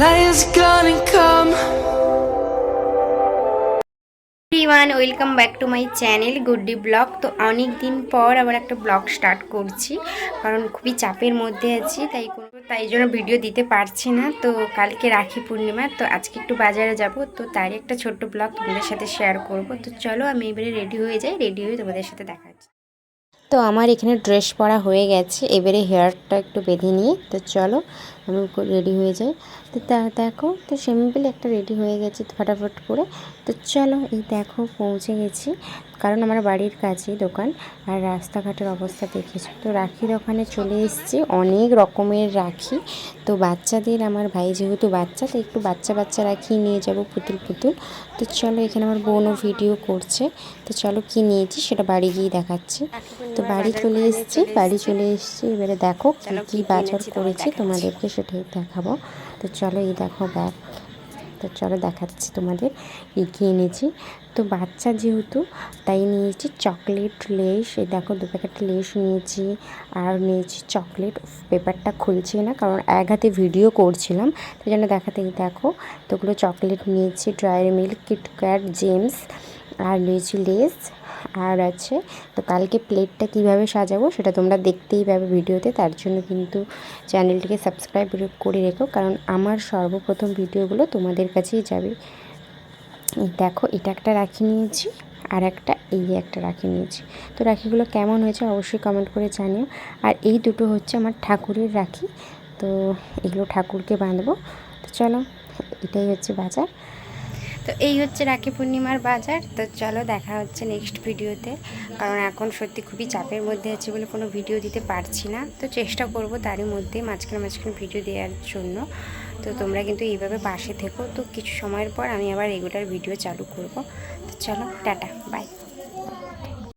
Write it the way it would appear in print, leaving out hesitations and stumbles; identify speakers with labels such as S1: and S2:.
S1: lion's gonna come.
S2: Everyone, welcome back to my channel Guddi blog. তো অনেক দিন পর আবার একটা ব্লগ স্টার্ট করছি, কারণ খুবই চাপের মধ্যে আছি, তাই জন্য ভিডিও দিতে পারছি না। তো কালকে রাখি পূর্ণিমা, তো আজকে একটু বাজারে যাব, তো তারই একটা ছোট্ট ব্লগ তোমাদের সাথে শেয়ার করব। তো চলো আমি এবারে রেডি হয়ে যাই, রেডি হয়ে তোমাদের সাথে দেখা হচ্ছে। তো আমার এখানে ড্রেস পরা হয়ে গেছে, এবারে হেয়ারটা একটু বেঁধে নিয়ে তো চলো আমি রেডি হয়ে যাই। তো দেখো, তো সিম্পল একটা রেডি হয়ে গেছে ফটাফট করে। তো চলো এই দেখো পৌঁছে গেছি, কারণ আমার বাড়ির কাছেই দোকান, আর রাস্তাঘাটের অবস্থা দেখেছো। তো রাখির ওখানে চলে এসেছি, অনেক রকমের রাখি। তো বাচ্চাদের, আমার ভাই যেহেতু বাচ্চা, তো একটু বাচ্চা বাচ্চা রাখি নিয়ে যাব, পুতুল পুতুল। তো চলো এখানে আমার বোনও ভিডিও করছে। তো চলো কি নিয়েছি সেটা বাড়ি গিয়ে দেখাচ্ছি। তো বাড়ি চলে এসেছি, এবারে দেখো কী বাজার করেছি তোমাদেরকে সেটাই দেখাবো। তো চলো এই দেখো ব্যাগ, তো চলো দেখাচ্ছি তোমাদের কী এনেছি। তো বাচ্চা যেহেতু, তাই নিয়েছি চকলেট, লেস। এই দেখো 2 প্যাকেট লেস নিয়েছি, আর নিয়েছি চকলেট। পেপারটা খুলছি না, কারণ এক হাতে ভিডিও করছিলাম, তাই জন্য দেখাতে। দেখো তো ওগুলো চকলেট নিয়েছি, ড্রায়ার মিল্ক, কিটক্যাট, জেমস, আর নিয়েছি লেস, আর আছে। তো কালকে প্লেটটা কিভাবে সাজাবো সেটা তোমরা দেখতেই পাবে ভিডিওতে, তার জন্য কিন্তু চ্যানেলটিকে সাবস্ক্রাইব করে রেখো, কারণ আমার সর্বপ্রথম ভিডিওগুলো তোমাদের কাছেই যাবে। দেখো এটা একটা রাখি নিয়েছি, আর একটা রাখি নিয়েছি। তো রাখিগুলো কেমন হয়েছে অবশ্যই কমেন্ট করে জানিও। আর এই দুটো হচ্ছে আমার ঠাকুরের রাখি, তো এগুলো ঠাকুরকে বাঁধবো। তো চলো এটাই হচ্ছে বাজার। তো এই হচ্ছে রাখি পূর্ণিমার বাজার। তো চলো দেখা হচ্ছে নেক্সট ভিডিওতে, কারণ এখন সত্যি খুবই চাপের মধ্যে আছি বলে কোনো ভিডিও দিতে পারছি না। তো চেষ্টা করব তারই মধ্যে মাঝখানে ভিডিও দেওয়ার জন্য। তো তোমরা কিন্তু এইভাবে পাশে থেকো, তো কিছু সময়ের পর আমি আবার রেগুলার ভিডিও চালু করব। তো চলো টাটা, বাই।